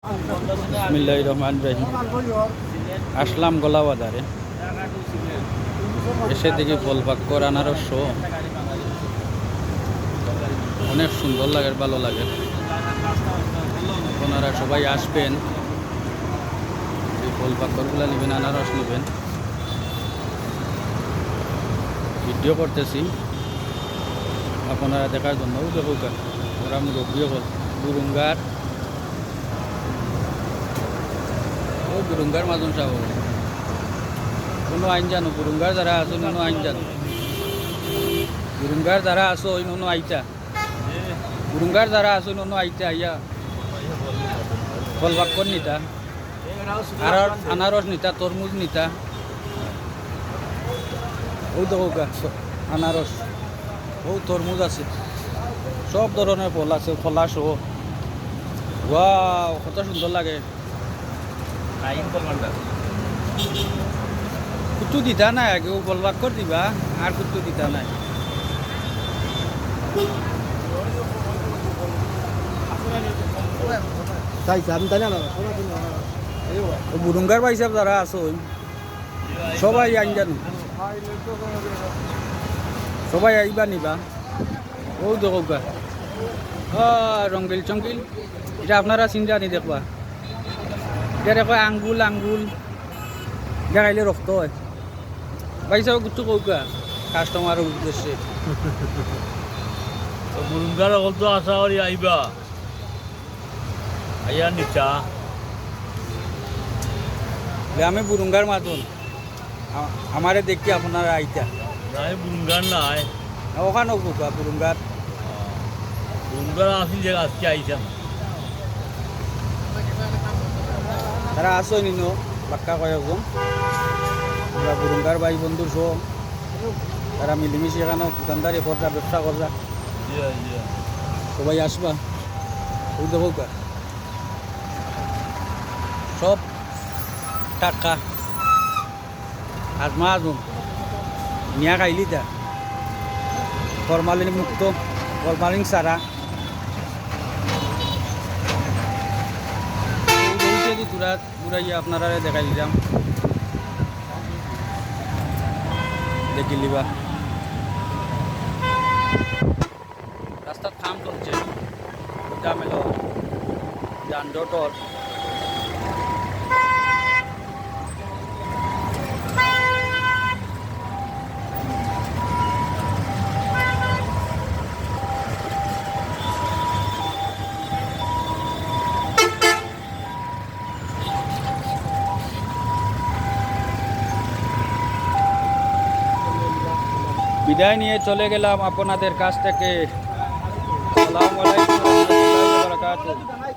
বিসমিল্লাহির রহমানির রহিম। আসলাম গলা বাজারে, এসে দেখি ফলপাক্কর আনারস শো অনেক সুন্দর লাগে, ভালো লাগে। আপনারা সবাই আসবেন, এই ফলপাক্করগুলো নেবেন, আনারস নেবেন। ভিডিও করতেছি আপনারা দেখার জন্য। ওরা মুরব্বী হল গুরুঙ্গার মাজন সাহ কোনো আইন জানো, গুরুঙ্গার যারা আছো কোনো আইন জানো, গুরুঙ্গার যারা আছো ওই নো আইতা, গুরুঙ্গার যারা আছো নো আইতা ইয়া ফলপাক্কর নিতা, আর আনারস নিতা, তরমুজ নিতা। ওই দেখো আনারস, ও তরমুজ আছে, সব ধরনের ফল আছে, ফলা সহ। ওয়াও, কত সুন্দর লাগে। কুচু দিতা নাই, আগে ফলপাক্কর দিবা আর কুচু দিতা নাই। বুরুঙ্গার পাইসাব যারা আছো সবাই আইন জানো, সবাই আইবা নিবা। ও দেখা রঙ্গিল চঙ্গিল, এটা আপনারা চিন্তা নি দেখবা। এটা দেখো আঙ্গুল আঙ্গুল, এটা খাইলে রক্ত হয়। পাইসাব কিছু কৌকা কাস্টমারের উদ্দেশ্যে। মুরুঙ্গার তো আশা করি আইবা, আইয়া নিচা। আমি বুরুঙ্গার মাতন, আমারে দেখি আপনারা আইতা। নাই বুরুঙ্গার নাই, ওখানে কৌকা বুরুঙ্গার। বুরুঙ্গার আসিল যে আজকে আইসাম। তারা আসো নিনো বাক্কা কয়েকজন, আমরা বুরুঙ্গার ভাই বন্ধুর সহ তারা মিলিমিশি এখানে দোকানদারি কররা, ব্যবসা কররা। সবাই আসবা। ওই দেখো সব টাকা আজমা আজম নিয়া খাইলি তা ফরমালিন মুক্ত, ফরমালিন সারা। ঘুরাইয়া আপনারা দেখাই দিলাম, দেখি লিবা। রাস্তার কাম চলছে, মেলো যানজটর। বিদায় নিয়ে চলে গেলাম আপনাদের কাছ থেকে। আসসালামু আলাইকুম ওয়া রাহমাতুল্লাহি ওয়া বারাকাতুহু।